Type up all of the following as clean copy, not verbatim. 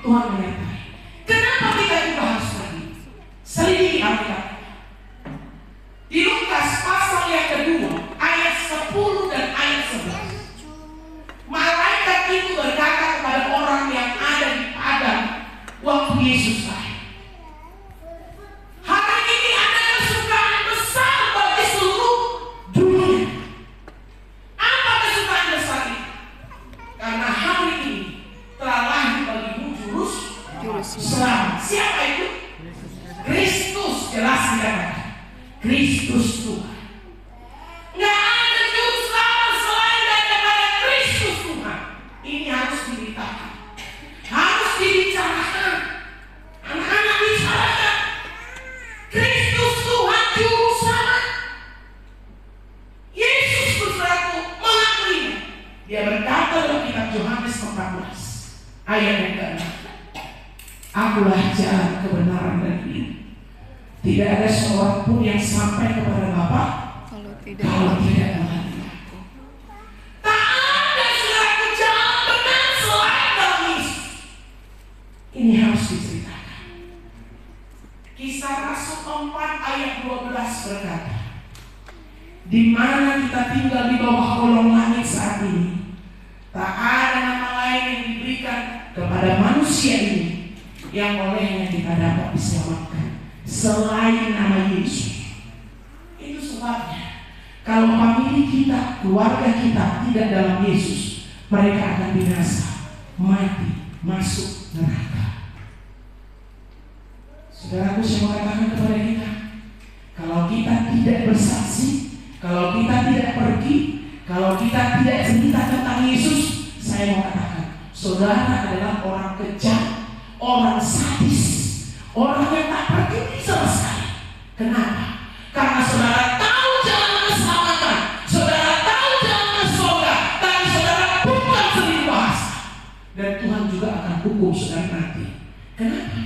Tuhan menyertai. Kenapa kita juga harus pergi? Selidiki Alkitab. Di Lukas pasal yang kedua ayat 10 dan ayat 11, malaikat itu berkata kepada orang yang ada di padang waktu Yesus lahir, hari ini ada kesukaan besar bagi seluruh dunia. Apa kesukaan besar ini? Karena hari ini telah lahir bagimu juru selamat. Siapa itu? Kristus. Jelas dikatakan Kristus Tuhan. Nggak ada juru selamat selain daripada Kristus Tuhan. Ini harus diberitakan, harus dibicarakan. Anak-anak bicarakan. Kristus Tuhan juru selamat. Yesus berlaku mengakuinya. Dia berkata dalam kitab Yohanes 14 ayat yang ke-6, Akulah jalan, kebenaran dan hidup. Tidak ada seorang pun yang sampai kepada Bapa kalau tidak melalui Aku. Tak ada saudaraku jalan benar selain dalam Yesus. Ini harus diceritakan. Kisah Rasul 4 ayat 12 berkata, di mana kita tinggal di bawah kolong langit saat ini, tak ada nama lain yang diberikan kepada manusia ini yang olehnya kita dapat diselamatkan selain nama Yesus. Itu sebabnya kalau famili kita, keluarga kita tidak dalam Yesus, mereka akan binasa, mati, masuk neraka. Saudaraku, saya mau katakan kepada kita, kalau kita tidak bersaksi, kalau kita tidak pergi, kalau kita tidak cerita tentang Yesus, saya mau katakan, saudara adalah orang kejam, orang sadis, orang yang tak peduli sama sekali. Kenapa? Karena saudara tahu jalan keselamatan, saudara tahu jalan ke surga, tapi saudara bukan sering bahasa. Dan Tuhan juga akan hukum saudara nanti. Kenapa?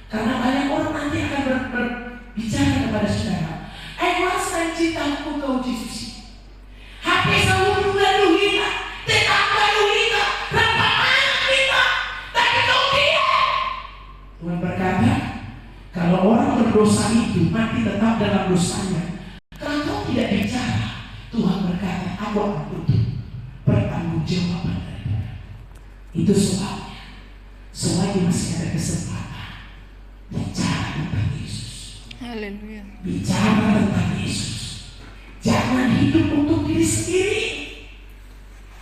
Karena banyak orang nanti akan berbicara kepada saudara, mas cinta aku kau Yesus. HP selalu duhita, tetangga duhita, rampahan kita, tapi kau tidak. Tuhan berkata, kalau orang berdosa itu mati tetap dalam dosanya, kalau kau tidak bicara, Tuhan berkata, aku akan tutup pertanggungjawaban daripada. Itu sebabnya, selagi masih ada kesempatan, bicara tentang Yesus. Haleluya. Bicara tentang Yesus. Jangan hidup untuk diri sendiri.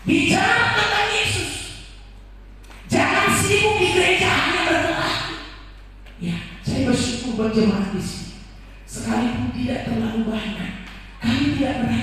Bicara tentang Yesus. Jangan sibuk di gereja hanya berdoa. Ya, saya bersyukur berjemaat di sini. Sekalipun tidak terlalu banyak, kami tidak pernah